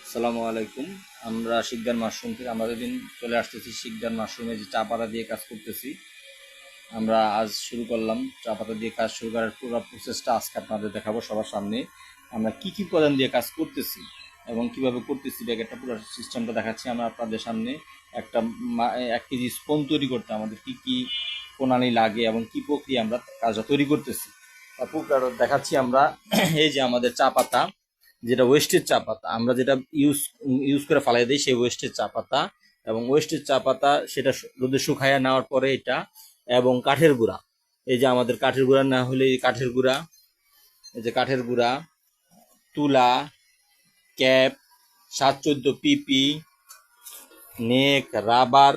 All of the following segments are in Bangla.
আসসালামু আলাইকুম। আমরা শিকদার মাশরুম থেকে আমরা যেদিন চলে আসতেছি শিকদার মাশরুমে যে চা পাতা দিয়ে কাজ করতেছি। আমরা আজ শুরু করলাম চা পাতা দিয়ে কাজ শুরু করার পুরো প্রসেসটা আজকে আপনাদের দেখাবো সবার সামনে। আমরা কি কি উপাদান দিয়ে কাজ করতেছি এবং কিভাবে করতেছি একটা পুরো সিস্টেমটা দেখাচ্ছি আমরা আপনাদের সামনে। একটা 1 কেজি স্পঞ্জ তৈরি করতে আমাদের কি কি প্রণালী লাগে এবং কি প্রক্রিয়া আমরা কাজটা তৈরি করতেছি তারপর দেখাচ্ছি আমরা। এই যে আমাদের চা পাতা, যেটা ওয়েস্টের চা পাতা, আমরা যেটা ইউজ ইউজ করে ফালাই দিই সেই ওয়েস্টের চা পাতা, এবং ওয়েস্টের চা পাতা সেটা রোদে শুকাইয়া নেওয়ার পরে এটা, এবং কাঠের গুঁড়া। এই যে আমাদের কাঠের গুঁড়া না হলে এই কাঠের গুঁড়া, এই যে কাঠের গুঁড়া, তুলা, ক্যাপ, 7-14 পিপি, নেক, রাবার,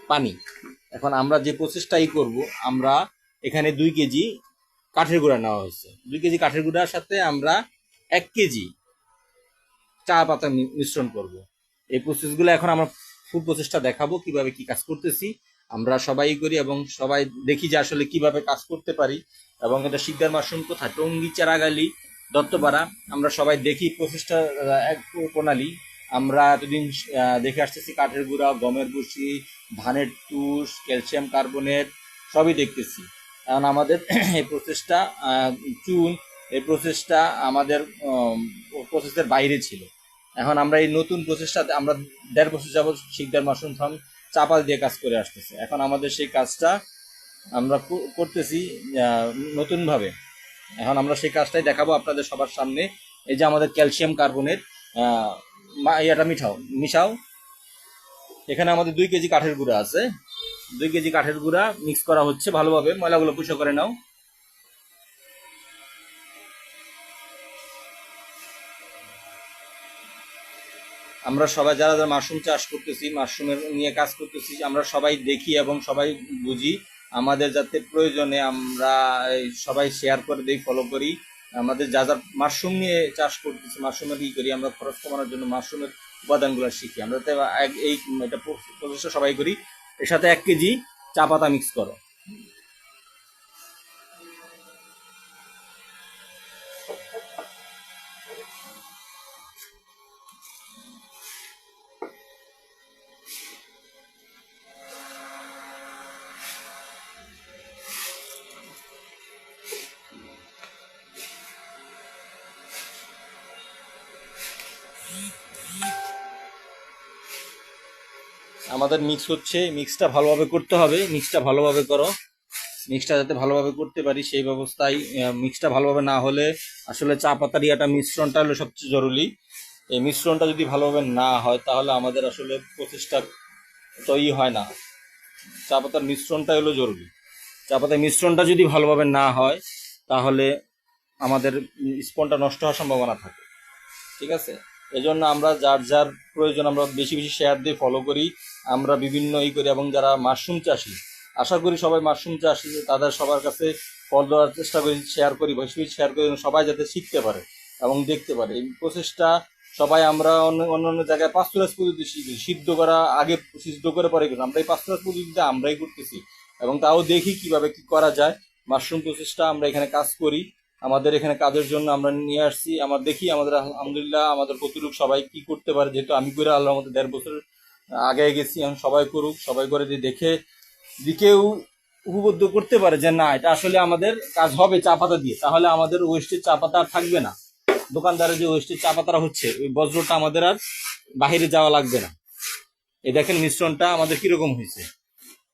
পানি। এখন আমরা যে প্রসেসটাই করব, আমরা এখানে 2 কেজি কাঠের গুঁড়া নেওয়া হয়েছে। 2 কেজি কাঠের গুঁড়ার সাথে আমরা 1 কেজি চা পাতা মিশ্রণ করব। এই প্রসেসগুলো এখন আমরা ফুল প্রসেসটা দেখাবো কিভাবে কি কাজ করতেছি। আমরা সবাই করি এবং সবাই দেখি যে আসলে কিভাবে কাজ করতে পারি। এবং এটা শিকদার মাশরুম কোথায়, টঙ্গী, চারাগালি, দত্তপাড়া। আমরা সবাই দেখি প্রসেসটা এক প্রণালী। আমরা এতদিন দেখে আসতেছি কাঠের গুঁড়া, গমের ভুসি, ধানের তুষ, ক্যালসিয়াম কার্বনেট সবই দেখতেছি। কারণ আমাদের এই প্রসেসটা চুন, এই প্রসেসটা আমাদের প্রসেসের বাইরে ছিল। এখন আমরা এই নতুন প্রসেসটাতে আমরা 1.5 বছর যাবৎ শিকদার মাশরুম ফার্ম চাপাল দিয়ে কাজ করে আসতেছে। এখন আমাদের সেই কাজটা আমরা করতেছি নতুনভাবে। এখন আমরা সেই কাজটাই দেখাবো আপনাদের সবার সামনে। এই যে আমাদের ক্যালসিয়াম কার্বনেট ইয়াটা মিশাও। এখানে আমাদের 2 কেজি কাঠের গুঁড়া আছে। 2 কেজি কাঠের গুঁড়া মিক্স করা হচ্ছে ভালোভাবে। ময়লাগুলো পরিষ্কার করে নাও। আমরা সবাই যারা যারা মাশরুম চাষ করতেছি, মাশরুমের নিয়ে কাজ করতেছি, আমরা সবাই দেখি এবং সবাই বুঝি। আমাদের যাতে প্রয়োজনে আমরা সবাই শেয়ার করে দিই, ফলো করি। আমাদের যা যা মাশরুম নিয়ে চাষ করতেছি, মাশরুমের কি করি আমরা খরচ কমানোর জন্য মাশরুমের উপাদানগুলো শিখি। আমরা যাতে এই এটা প্রচেষ্টা সবাই করি। এর সাথে 1 কেজি চা পাতা মিক্স করো। আমাদের মিক্স হচ্ছে, মিক্সটা ভালোভাবে করতে হবে। মিক্সটা ভালোভাবে করো। মিক্সটা যাতে ভালোভাবে করতে পারি সেই ব্যবস্থায়। মিক্সটা ভালোভাবে না হলে আসলে চা পাতার ইয়াটা মিশ্রণটা হলো সবচেয়ে জরুরি। এই মিশ্রণটা যদি ভালোভাবে না হয় তাহলে আমাদের আসলে প্রচেষ্টা তৈরি হয় না। চা পাতার মিশ্রণটা হলো জরুরি। চা পাতার মিশ্রণটা যদি ভালোভাবে না হয় তাহলে আমাদের স্পনটা নষ্ট হওয়ার সম্ভাবনা থাকে। ঠিক আছে, এজন্য আমরা যার যার প্রয়োজন আমরা বেশি বেশি শেয়ার দিয়ে ফলো করি। আমরা বিভিন্ন করি, এবং যারা মাশরুম চাষি, আশা করি সবাই মাশরুম চাষি, তাদের সবার কাছে ফল দেওয়ার চেষ্টা করি, শেয়ার করি, বেশি বেশি শেয়ার করি, সবাই যাতে শিখতে পারে এবং দেখতে পারে। এই প্রসেসটা সবাই আমরা অন্য জায়গায় পাঁচতুরাজ পদ্ধতি শিখি, সিদ্ধ করা আগে, সিদ্ধ করে পরে করি। আমরা এই পাঁচতুরাজ পদ্ধতিতে আমরাই করতেছি এবং তাও দেখি কিভাবে কি করা যায়। মাশরুম প্রসেসটা আমরা এখানে কাজ করি, আমাদের এখানে কাজের জন্য আমরা নিয়ে আসছি। আমরা দেখি আমাদের আলহামদুলিল্লাহ আমাদের কতটুক সবাই কি করতে পারে। যেহেতু আমি করে আল্লাহর মধ্যে 1.5 বছর আগে গেছি, এখন সবাই করুক, সবাই করে যে দেখে দিকেও উপলব্ধ করতে পারে যে না, এটা আসলে আমাদের কাজ হবে চা পাতা দিয়ে, তাহলে আমাদের ওয়েস্টের চা পাতা আর থাকবে না। দোকানদারের যে ওয়েস্টের চা পাতাটা হচ্ছে, ওই বজ্রটা আমাদের আর বাহিরে যাওয়া লাগবে না। এই দেখেন মিশ্রণটা আমাদের কিরকম হয়েছে।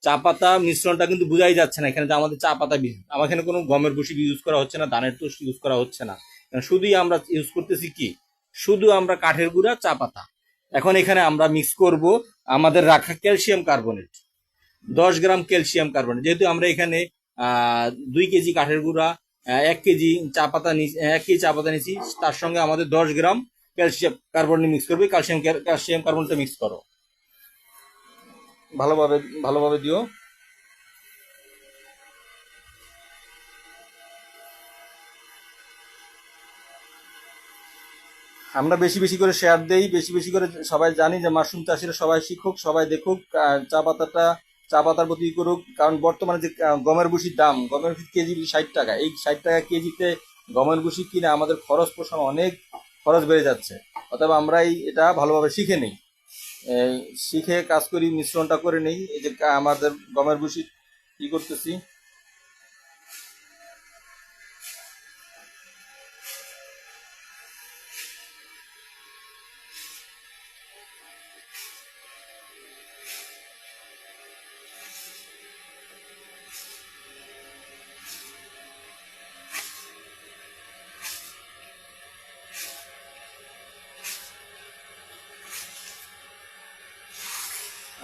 চা পাতা মিশ্রণটা কিন্তু বোঝাই যাচ্ছে না এখানে যে আমাদের চা পাতা বীজ। আমার এখানে কোনো গমের ভুসি ইউজ করা হচ্ছে না, ধানের তুষ ইউজ করা হচ্ছে না। শুধুই আমরা ইউজ করতেছি কি, শুধু আমরা কাঠের গুঁড়া, চা পাতা। এখন এখানে আমরা মিক্স করব আমাদের রাখা ক্যালসিয়াম কার্বনেট, 10 গ্রাম ক্যালসিয়াম কার্বনেট। যেহেতু আমরা এখানে 2 কেজি কাঠের গুঁড়া, 1 কেজি চা পাতা, 1 কেজি চা পাতা নিচ্ছি, তার সঙ্গে আমাদের 10 গ্রাম ক্যালসিয়াম কার্বনেট মিক্স করবে। ক্যালসিয়াম কার্বনেটটা মিক্স করো ভালোভাবে, ভালোভাবে দিও। আমরা বেশি বেশি করে শেয়ার দেই, বেশি বেশি করে সবাই জানি যে মাশরুম চাষিরা সবাই শিখুক, সবাই দেখুক, চা পাতাটা, চা পাতার প্রতি করুক। কারণ বর্তমানে যে গমের ভুসির দাম, গমের ভুসি কেজি 60 টাকা। এই 60 টাকা কেজিতে গমের ভুসি কিনে আমাদের খরচ পোষণ অনেক খরচ বেড়ে যাচ্ছে। অতএব আমরাই এটা ভালোভাবে শিখে নিই, শিখে কাজ করি, মিশ্রণটা করে নিই। এই যে আমাদের গমের ভুসি কি করতেছি,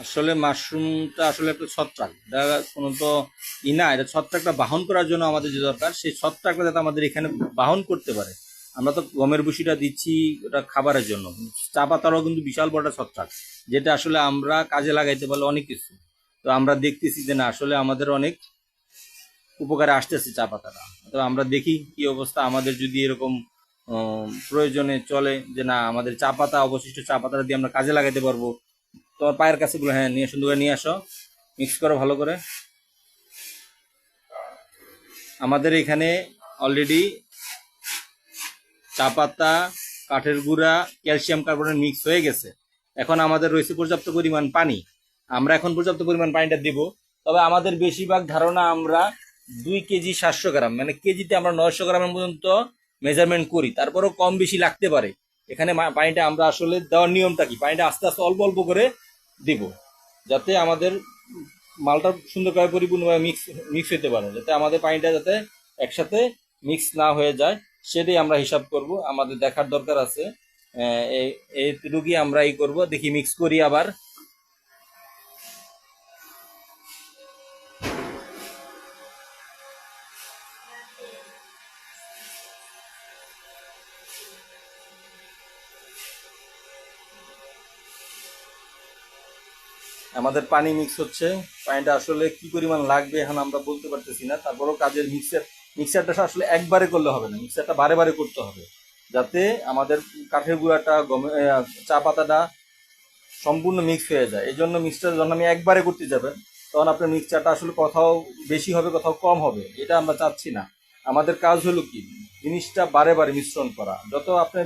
আসলে মাশরুমটা আসলে একটা ছত্রাক, এটা কোনো তো না, এটা ছত্রাকটা বাহন করার জন্য আমাদের যে দরকার, সেই ছত্রাকটা যাতে আমাদের এখানে বাহন করতে পারে। আমরা তো গমের ভুসিটা দিচ্ছি ওটা খাবারের জন্য, চা পাতারও কিন্তু বিশাল বড় একটা ছত্রাক, যেটা আসলে আমরা কাজে লাগাইতে পারলে অনেক কিছু। তো আমরা দেখতেছি যে না আসলে আমাদের অনেক উপকারে আসতেছে চা পাতাটা। তো আমরা দেখি কি অবস্থা, আমাদের যদি এরকম প্রয়োজনে চলে যে না আমাদের চা পাতা, অবশিষ্ট চা পাতাটা দিয়ে আমরা কাজে লাগাইতে পারবো। তোমার পায়ের কাছে গুলো, হ্যাঁ নিয়ে সুন্দর করে নিয়ে আসো, মিক্স করো ভালো করে। আমাদের এখানে অলরেডি চা পাতা, কাঠের গুঁড়া, ক্যালসিয়াম কার্বনেট মিক্স হয়ে গেছে। এখন আমাদের রয়েছে পর্যাপ্ত পরিমাণ পানি। আমরা এখন পর্যাপ্ত পরিমাণ পানিটা দিব। তবে আমাদের বেশিরভাগ ধারণা আমরা 2 কেজি 700 গ্রাম, মানে কেজিতে আমরা 900 গ্রামের পর্যন্ত মেজারমেন্ট করি, তারপরেও কম বেশি লাগতে পারে। এখানে পানিটা আমরা আসলে দেওয়ার নিয়মটা কি, পানিটা আস্তে আস্তে অল্প অল্প করে দিব, যাতে আমাদের মালটা সুন্দরভাবে পরিপূর্ণভাবে মিক্স মিক্স হতে পারে, যাতে আমাদের পানিটা যাতে একসাথে মিক্স না হয়ে যায়, সেটাই আমরা হিসাব করব। আমাদের দেখার দরকার আছে, এইটুকুই আমরা এই করব। দেখি মিক্স করি আবার। আমাদের পানি মিক্স হচ্ছে, পানিটা আসলে কি পরিমাণ লাগবে এখন আমরা বলতে পারতেছি না। তারপরেও কাজের মিক্সারটা আসলে একবারে করলে হবে না, মিক্সারটা বারে বারে করতে হবে, যাতে আমাদের কাঠের গুঁড়াটা চা পাতাটা সম্পূর্ণ মিক্স হয়ে যায়। এই জন্য মিক্সচার যখন আমি একবারে করতে যাবেন, তখন আপনার মিক্সচারটা আসলে কোথাও বেশি হবে, কোথাও কম হবে, এটা আমরা চাচ্ছি না। আমাদের কাজ হলো কি, জিনিসটা বারে বারে মিশ্রণ করা। যত আপনি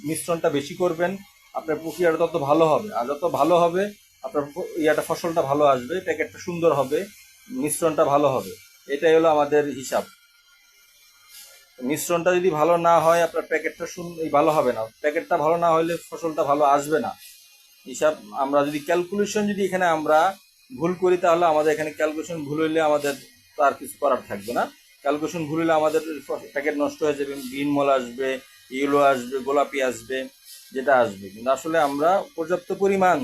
মিশ্রণটা বেশি করবেন, আপনার প্রক্রিয়াটা তত ভালো হবে, আর যত ভালো হবে আপনার ফসলটা ভালো আসবে, প্যাকেটটা সুন্দর হবে, মিশ্রণটা ভালো হবে। এটাই হলো আমাদের হিসাব। মিশ্রণটা যদি ভালো না হয়, আপনার প্যাকেটটা ভালো হবে না, প্যাকেটটা ভালো না হলে ফসলটা ভালো আসবে না। হিসাব আমরা যদি ক্যালকুলেশন যদি এখানে আমরা ভুল করি, তাহলে আমাদের এখানে ক্যালকুলেশন ভুল হইলে আমাদের তো আর কিছু করার থাকবে না। ক্যালকুলেশন ভুল হলে আমাদের প্যাকেট নষ্ট হয়ে যাবে, গ্রিন মল আসবে, ইয়েলো আসবে, গোলাপি আসবে, যেটা আসবে। কিন্তু আসলে আমরা পর্যাপ্ত পরিমাণ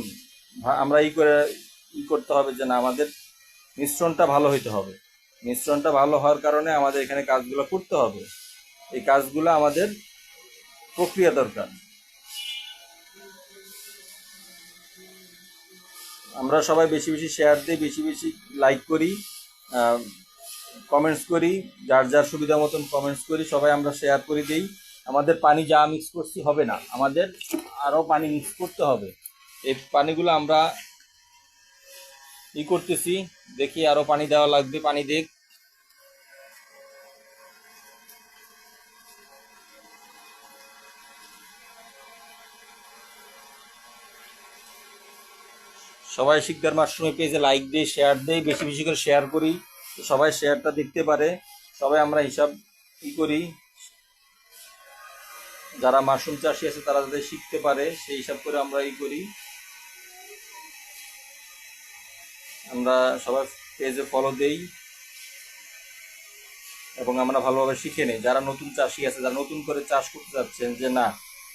আমরা করতে হবে যে না আমাদের মিশ্রণটা ভালো হইতে হবে। মিশ্রণটা ভালো হওয়ার কারণে আমাদের এখানে কাজগুলো করতে হবে। এই কাজগুলো আমাদের প্রক্রিয়া দরকার। আমরা সবাই বেশি বেশি শেয়ার দিই, বেশি বেশি লাইক করি, কমেন্টস করি, যার যার সুবিধা মতন কমেন্টস করি, সবাই আমরা শেয়ার করে দিই। আমাদের পানি যা মিক্স করছি হবে না, আমাদের আরও পানি মিক্স করতে হবে। এই পানিগুলো আমরা করতেছি, দেখি আরও পানি দেওয়া লাগবে, পানি দেখ। সবাই শিকদার মাশরুমের পেজে লাইক দিই, শেয়ার দিই, বেশি বেশি করে শেয়ার করি, সবাই শেয়ারটা দেখতে পারে, সবাই আমরা হিসাব করি, যারা মাশরুম চাষি আছে তারা যাতে শিখতে পারে সেই হিসাব করে আমরা করি। আমরা সবাই পেজে ফলো দেই এবং আমরা ভালোভাবে শিখে নিই। যারা নতুন চাষি আছে, যারা নতুন করে চাষ করতে যাচ্ছেন, যে না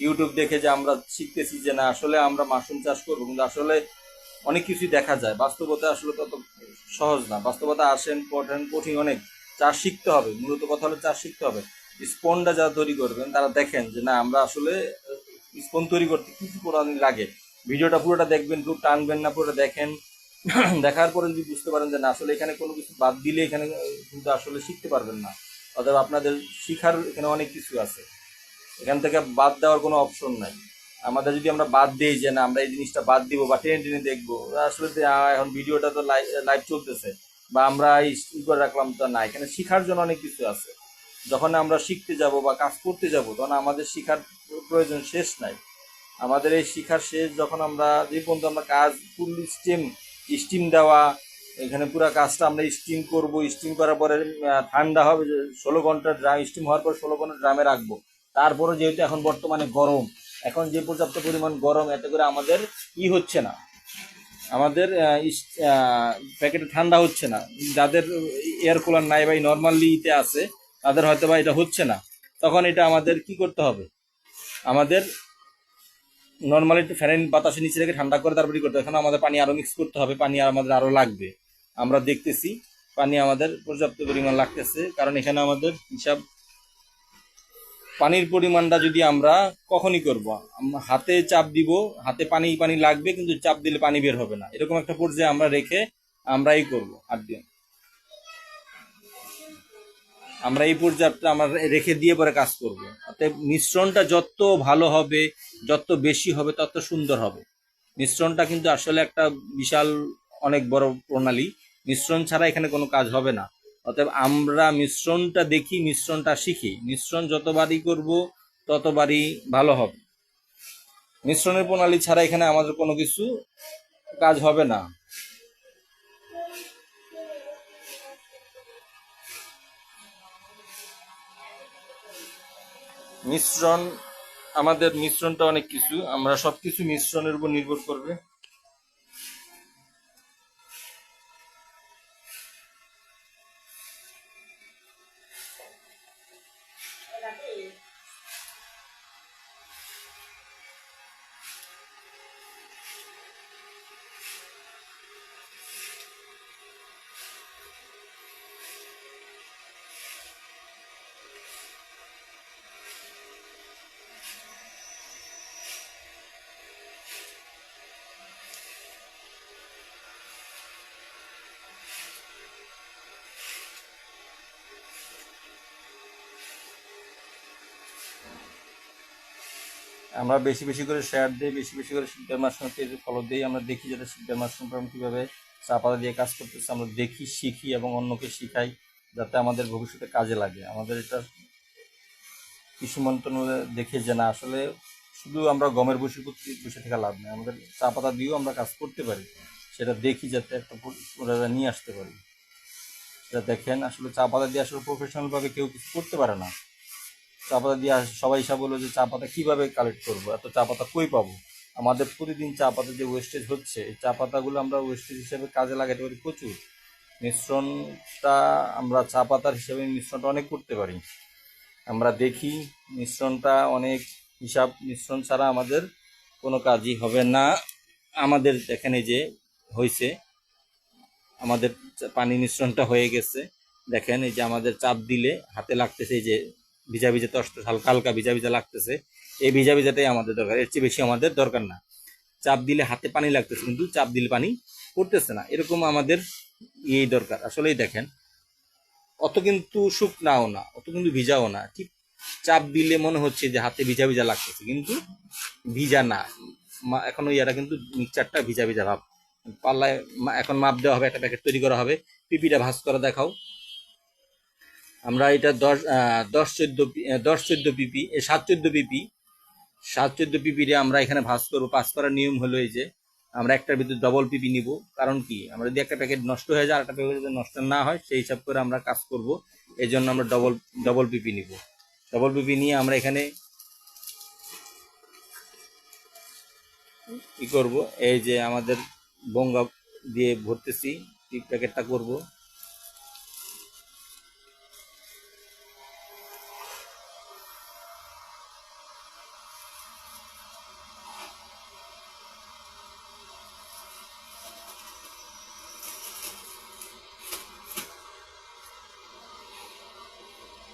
ইউটিউব দেখে যে আমরা শিখতেছি যে না আসলে আমরা মাশরুম চাষ করবো, কিন্তু আসলে অনেক কিছুই দেখা যায়, বাস্তবতা আসলে তত সহজ না। বাস্তবতা আসেন কঠিন অনেক। চাষ শিখতে হবে, মূলত কথা হলো চাষ শিখতে হবে। স্পনটা যারা তৈরি করবেন তারা দেখেন যে না আমরা আসলে স্পন তৈরি করতে কি কি করা লাগে। ভিডিওটা পুরোটা দেখবেন, খুব টানবেন না, পুরোটা দেখেন। দেখার পরে যদি বুঝতে পারেন যে না আসলে এখানে কোনো কিছু বাদ দিলে এখানে কিন্তু আসলে শিখতে পারবেন না। অর্থাৎ আপনাদের শিখার এখানে অনেক কিছু আছে, এখান থেকে বাদ দেওয়ার কোনো অপশন নাই। আমাদের যদি আমরা বাদ দিই যে না আমরা এই জিনিসটা বাদ দিব বা টেনে টেনে দেখবো, আসলে এখন ভিডিওটা তো লাইভ চলতেছে বা আমরা করে রাখলাম, তো না, এখানে শিখার জন্য অনেক কিছু আছে। যখন আমরা শিখতে যাব বা কাজ করতে যাব, তখন আমাদের শিখার প্রয়োজন শেষ নাই। আমাদের এই শিখার শেষ যখন আমরা যে পর্যন্ত আমরা কাজ ফুল স্টিম দেওয়া, এখানে পুরো কাজটা আমরা স্টিম করব। স্টিম করার পরে ঠান্ডা হবে, 16 ঘন্টা ড্রাম স্টিম হওয়ার পর 16 ঘন্টা ড্রামে রাখবো। তারপরে যেহেতু এখন বর্তমানে গরম, এখন যে পর্যাপ্ত পরিমাণ গরম, এতে করে আমাদের হচ্ছে না, আমাদের প্যাকেটে ঠান্ডা হচ্ছে না। যাদের এয়ার কুলার নাই বা নর্মালিতে আছে তাদের হয়তো বা এটা হচ্ছে না। তখন এটা আমাদের কি করতে হবে, আমাদের নর্মালি একটু ফ্যানের বাতাসের নিচে রেখে ঠান্ডা করে তারপরে করতে হবে। এখন আমাদের পানি আরও মিক্স করতে হবে, পানি আমাদের আরও লাগবে। আমরা দেখতেছি পানি আমাদের পর্যাপ্ত পরিমাণ লাগতেছে, কারণ এখানে আমাদের হিসাব পানির পরিমাণটা যদি আমরা কখনই করব, হাতে চাপ দিব, হাতে পানি পানি লাগবে, কিন্তু চাপ দিলে পানি বের হবে না, এরকম একটা পর্যায়ে আমরা রেখে আমরাই করব। আর দিয়ে আমরা এই পর্যায়টা আমরা রেখে দিয়ে পরে কাজ করব। অতএব মিশ্রণটা যত ভালো হবে, যত বেশি হবে, তত সুন্দর হবে। মিশ্রণটা কিন্তু আসলে একটা বিশাল অনেক বড় প্রণালী। মিশ্রণ ছাড়া এখানে কোনো কাজ হবে না। অতএব আমরা মিশ্রণটা দেখি, মিশ্রণটা শিখি। মিশ্রণ যতবারই করব ততবারই ভালো হবে। মিশ্রণের প্রণালী ছাড়া এখানে আমাদের কোনো কিছু কাজ হবে না। মিশ্রণ, আমাদের মিশ্রণটা অনেক কিছু, আমরা সবকিছু মিশ্রণের উপর নির্ভর করবে। আমরা বেশি বেশি করে শেয়ার দিই, বেশি বেশি করে শিকদার মাশরুম পেজে ফলো দিই। আমরা দেখি যাতে শিকদার মাশরুম ফার্ম কীভাবে চা পাতা দিয়ে কাজ করতেছে, আমরা দেখি, শিখি এবং অন্যকে শিখাই, যাতে আমাদের ভবিষ্যতে কাজে লাগে। আমাদের এটা কৃষি মন্ত্রণালয় দেখে যে না, আসলে শুধু আমরা গমের বসে বসে থেকে লাভ নেই, আমাদের চা পাতা দিয়েও আমরা কাজ করতে পারি। সেটা দেখি যাতে একটা নিয়ে আসতে পারি। সেটা দেখেন, আসলে চা পাতা দিয়ে আসলে প্রফেশনালভাবে কেউ কিছু করতে পারে না। চা পাতা দিয়ে সবাই হিসাব বললো যে চা পাতা কীভাবে কালেক্ট করবো, এত চা পাতা কই পাবো। আমাদের প্রতিদিন চা পাতা যে ওয়েস্টেজ হচ্ছে, এই চা পাতাগুলো আমরা ওয়েস্টেজ হিসেবে কাজে লাগাতে পারি প্রচুর। মিশ্রণটা আমরা চা পাতার হিসেবে মিশ্রণটা অনেক করতে পারি। আমরা দেখি মিশ্রণটা অনেক হিসাব, মিশ্রণ ছাড়া আমাদের কোনো কাজই হবে না। আমাদের এখানে যে হয়েছে, আমাদের পানি মিশ্রণটা হয়ে গেছে, দেখেন এই যে আমাদের চাপ দিলে হাতে লাগতেছে, এই যে ভিজা ভিজা তষ্ট হালকা হালকা ভিজা ভিজা লাগতেছে। এই ভিজা ভিজাটাই আমাদের দরকার, এর চেয়ে বেশি আমাদের দরকার না। চাপ দিলে হাতে পানি লাগতেছে, কিন্তু চাপ দিলে পানি পড়তেছে না, এরকম আমাদের এই দরকার। আসলেই দেখেন, অত কিন্তু শুকনাও না, অত কিন্তু ভিজাও না, ঠিক চাপ দিলে মনে হচ্ছে যে হাতে ভিজা ভিজা লাগতেছে, কিন্তু ভিজা না। এখন ইয়ারা কিন্তু মিক্সচারটা ভিজা ভিজা ভাব। পাল্লায় এখন মাপ দেওয়া হবে, একটা প্যাকেট তৈরি করা হবে। পিপিটা ভাঁজ করা দেখাও। আমরা এটা 10-14 পিপি, 7-14 পিপি, 7-14 পিপিরে আমরা এখানে ভাঁজ করবো। পাস করার নিয়ম হলো এই যে আমরা একটার ভিতরে ডবল পিপি নিব। কারণ কি, আমরা যদি একটা প্যাকেট নষ্ট হয়ে যায়, একটা প্যাকেট যদি নষ্ট না হয়, সেই হিসাব করে আমরা কাজ করব। এই জন্য আমরা ডবল পিপি নিব। ডবল পিপি নিয়ে আমরা এখানে কি করব, এই যে আমাদের বঙ্গা দিয়ে ভরতেছি, প্যাকেটটা করব।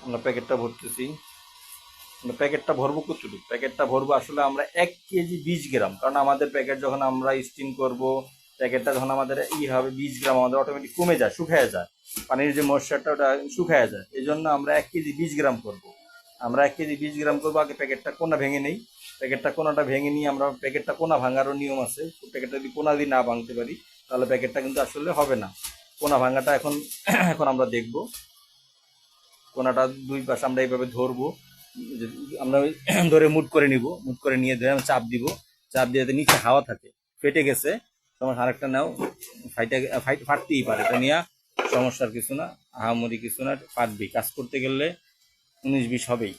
আমরা প্যাকেটটা ভরতেছি। আমরা প্যাকেটটা ভরবো কতটুকু, প্যাকেটটা ভরবো আসলে আমরা 1 কেজি 20 গ্রাম। কারণ আমাদের প্যাকেট যখন আমরা স্টিম করব, প্যাকেটটা যখন আমাদের হবে 20 গ্রাম, আমাদের অটোমেটিক কমে যায়, শুকায় যায়, পানির যে ময়েশ্চারটা ওটা শুকায় যায়। এই জন্য আমরা 1 কেজি 20 গ্রাম করবো। আমরা 1 কেজি 20 গ্রাম করবো। আগে প্যাকেটটা কোনা ভেঙে নেই, প্যাকেটটা কোনাটা ভেঙে নিয়ে আমরা প্যাকেটটা কোনা ভাঙারও নিয়ম আছে। প্যাকেটটা যদি কোনা দিয়ে না ভাঙতে পারি, তাহলে প্যাকেটটা কিন্তু আসলে হবে না। কোনা ভাঙাটা এখন এখন আমরা দেখব। কোনাটা দুই পাশে আমরা এইভাবে ধরবো, আমরা ওই ধরে মুট করে নিব, মুট করে নিয়ে ধরে আমরা চাপ দিব, চাপ দিয়ে যাতে নিচে হাওয়া থাকে। ফেটে গেছে তোমার আরেকটা নাও, ফাটতেই পারে, এটা নিয়ে সমস্যার কিছু না, আহামরি কিছু না, ফাটবেই, কাজ করতে গেলে 19-20 হবেই।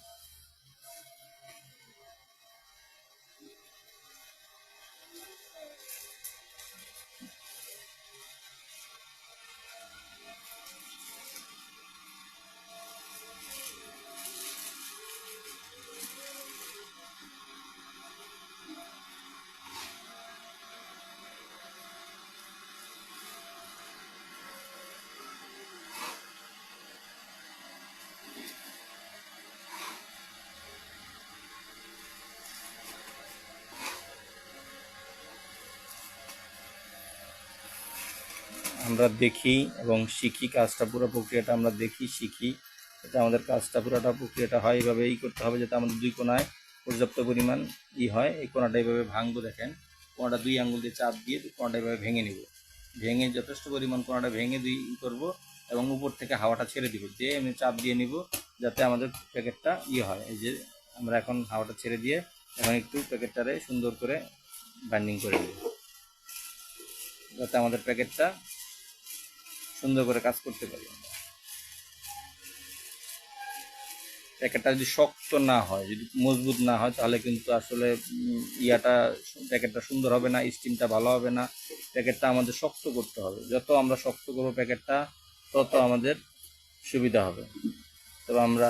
আমরা দেখি এবং শিখি কাজটা, পুরো প্রক্রিয়াটা আমরা দেখি, শিখি, যাতে আমাদের কাজটা পুরোটা প্রক্রিয়াটা হয় এইভাবেই করতে হবে, যাতে আমাদের দুই কোণায় পর্যাপ্ত পরিমাণ হয়। এই কোণাটা এইভাবে ভাঙবো, দেখেন কোণাটা 2 আঙ্গুল দিয়ে চাপ দিয়ে কোণাটা এইভাবে ভেঙে নিব, ভেঙে যথেষ্ট পরিমাণ কোণাটা ভেঙে করব এবং উপর থেকে হাওয়াটা ছেড়ে দিব, দিয়ে এমনি চাপ দিয়ে নিব যাতে আমাদের প্যাকেটটা হয়। এই যে আমরা এখন হাওয়াটা ছেড়ে দিয়ে এখন একটু প্যাকেটটারে সুন্দর করে বাইন্ডিং করে দেব, যাতে আমাদের প্যাকেটটা সুন্দর করে কাজ করতে পারি। প্যাকেটটা যদি শক্ত না হয়, যদি মজবুত না হয়, তাহলে কিন্তু আসলে প্যাকেটটা সুন্দর হবে না, স্টিমটা ভালো হবে না। প্যাকেটটা আমাদের শক্ত করতে হবে, যত আমরা শক্ত করবো প্যাকেটটা তত আমাদের সুবিধা হবে। তবে আমরা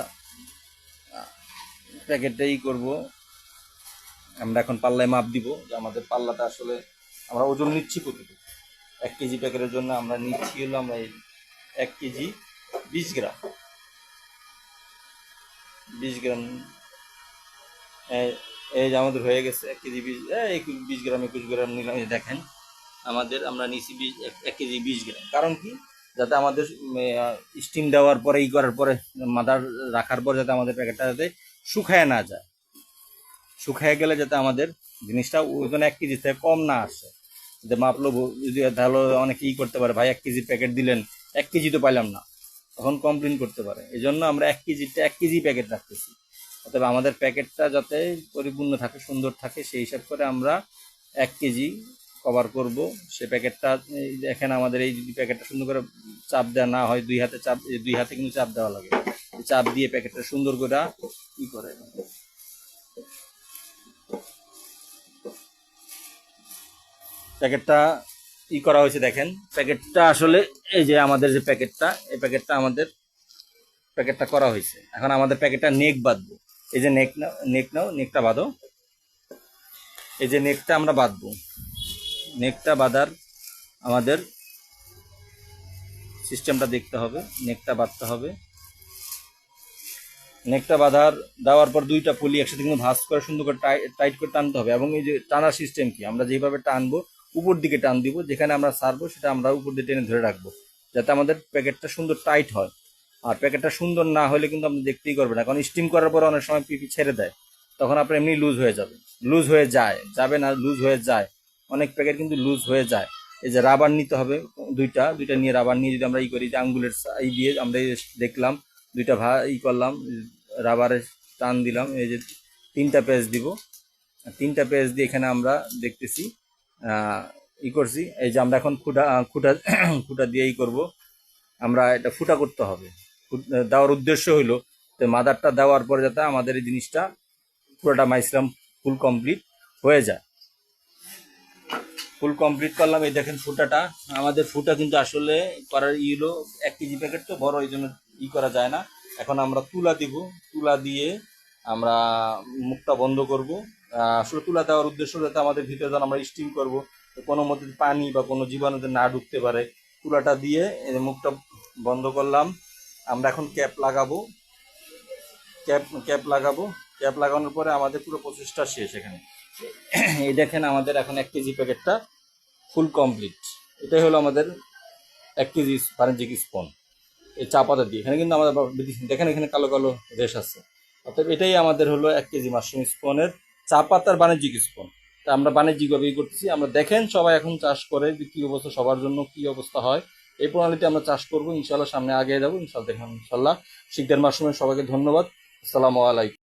প্যাকেটটাই করব। আমরা এখন পাল্লায় মাপ দিব, যে আমাদের পাল্লাটা আসলে আমরা ওজন নিচ্ছি কতটুকু। 1 কেজি প্যাকেটের জন্য আমরা নিচ্ছি হলো আমরা 1 কেজি 20 গ্রাম, 20 গ্রাম। এই যে আমাদের হয়ে গেছে 1 কেজি 20 গ্রাম, 21 গ্রাম নিলাম। এই দেখেন আমরা নিচ্ছি 1 কেজি 20 গ্রাম। কারণ কি, যাতে আমাদের স্টিম দেওয়ার পরে করার পরে মাদার রাখার পর যাতে আমাদের প্যাকেটটা যাতে শুকায় না যায়, শুকায় গেলে যাতে আমাদের জিনিসটা ওজন 1 কেজি থেকে কম না আসে। যে মাপলো যদি তাহলে অনেকে করতে পারে, ভাই 1 কেজি প্যাকেট দিলেন 1 কেজি তো পাইলাম না, তখন কমপ্লেন করতে পারে। এই জন্য আমরা 1 কেজি প্যাকেট রাখতেছি, অথবা আমাদের প্যাকেটটা যাতে পরিপূর্ণ থাকে, সুন্দর থাকে, সেই হিসাব করে আমরা 1 কেজি কভার করব। সে প্যাকেটটা দেখেন আমাদের এই যদি প্যাকেটটা সুন্দর করে চাপ দেওয়া না হয়, 2 হাতে চাপ, 2 হাতে কিন্তু চাপ দেওয়া লাগে, চাপ দিয়ে প্যাকেটটা সুন্দর করে করে প্যাকেটটা করা হয়েছে। দেখেন প্যাকেটটা আসলে এই যে আমাদের যে প্যাকেটটা, এই প্যাকেটটা করা হয়েছে। এখন আমাদের প্যাকেটটা নেক বাঁধবো। এই যে নেকটা বাঁধো। এই যে নেকটা আমরা বাঁধবো, নেকটা বাঁধার আমাদের সিস্টেমটা দেখতে হবে। নেকটা বাঁধতে হবে, নেকটা দেওয়ার পর 2টা পুলি একসাথে কিন্তু ভাঁজ করে সুন্দর করে টাইট করে টানতে হবে। এবং এই যে টানার সিস্টেম কি, আমরা যেভাবে টানবো উপর দিকে টান দিব, যেখানে আমরা সারবো সেটা আমরা উপর দিয়ে টেনে ধরে রাখবো, যাতে আমাদের প্যাকেটটা সুন্দর টাইট হয়। আর প্যাকেটটা সুন্দর না হলে কিন্তু আপনি দেখতেই করবেন না, কারণ স্টিম করার পর অনেক সময় পিপি ছেড়ে দেয়, তখন আপনার এমনি লুজ হয়ে যাবে, লুজ হয়ে যাবে না, লুজ হয়ে যায়। অনেক প্যাকেট কিন্তু লুজ হয়ে যায়। এই যে রাবার নিতে হবে, দুইটা নিয়ে রাবার নিয়ে যদি আমরা করি, যে আঙ্গুলের দিয়ে আমরা দেখলাম 2টা করলাম, রাবারে টান দিলাম। এই যে 3টা পেজ দিব, 3টা পেজ দিয়ে এখানে আমরা দেখতেছি করছি। এই যে আমরা এখন খুঁটা দিয়ে করব, আমরা এটা ফুটা করতে হবে। দেওয়ার উদ্দেশ্য হইলো তো মাদারটা দেওয়ার পরে যাতে আমাদের এই জিনিসটা পুরোটা মাইসলাম ফুল কমপ্লিট হয়ে যায়। ফুল কমপ্লিট করলাম। এই দেখেন ফুটাটা, আমাদের ফুটা কিন্তু আসলে করার হলো 1 কেজি প্যাকেট তো বড়, এই জন্য করা যায় না। এখন আমরা তুলা দিব, তুলা দিয়ে আমরা মুখটা বন্ধ করব। আসলে তুলা দেওয়ার উদ্দেশ্য যাতে আমাদের ভিতরে যখন আমরা স্টিম করব কোনো মতে পানি বা কোনো জীবাণুতে না ঢুকতে পারে। তুলাটা দিয়ে মুখটা বন্ধ করলাম। আমরা এখন ক্যাপ লাগাবো, ক্যাপ লাগানোর পরে আমাদের পুরো প্রসেসটা শেষ। এখানে এই দেখেন আমাদের এখন 1 কেজি প্যাকেটটা ফুল কমপ্লিট। এটাই হলো আমাদের 1 কেজি বাণিজ্যিক স্পন, এই চা পাতা দিয়ে। এখানে কিন্তু আমাদের দেখেন এখানে কালো কালো রেশ আছে, অর্থাৎ এটাই আমাদের হলো 1 কেজি মাশরুম স্পনের চা পাতার বাণিজ্যিক স্পন। তা আমরা বাণিজ্যিকভাবে করতেছি। আমরা দেখেন সবাই এখন চাষ করে যে কী অবস্থা, সবার জন্য কী অবস্থা হয়। এই প্রণালীতে আমরা চাষ করবো, ইনশাল্লাহ সামনে আগে যাবো ইনশাল্লাহ। দেখেন ইনশাল্লাহ। শিকদার মাশরুমের সবাইকে ধন্যবাদ। আসসালামু আলাইকুম।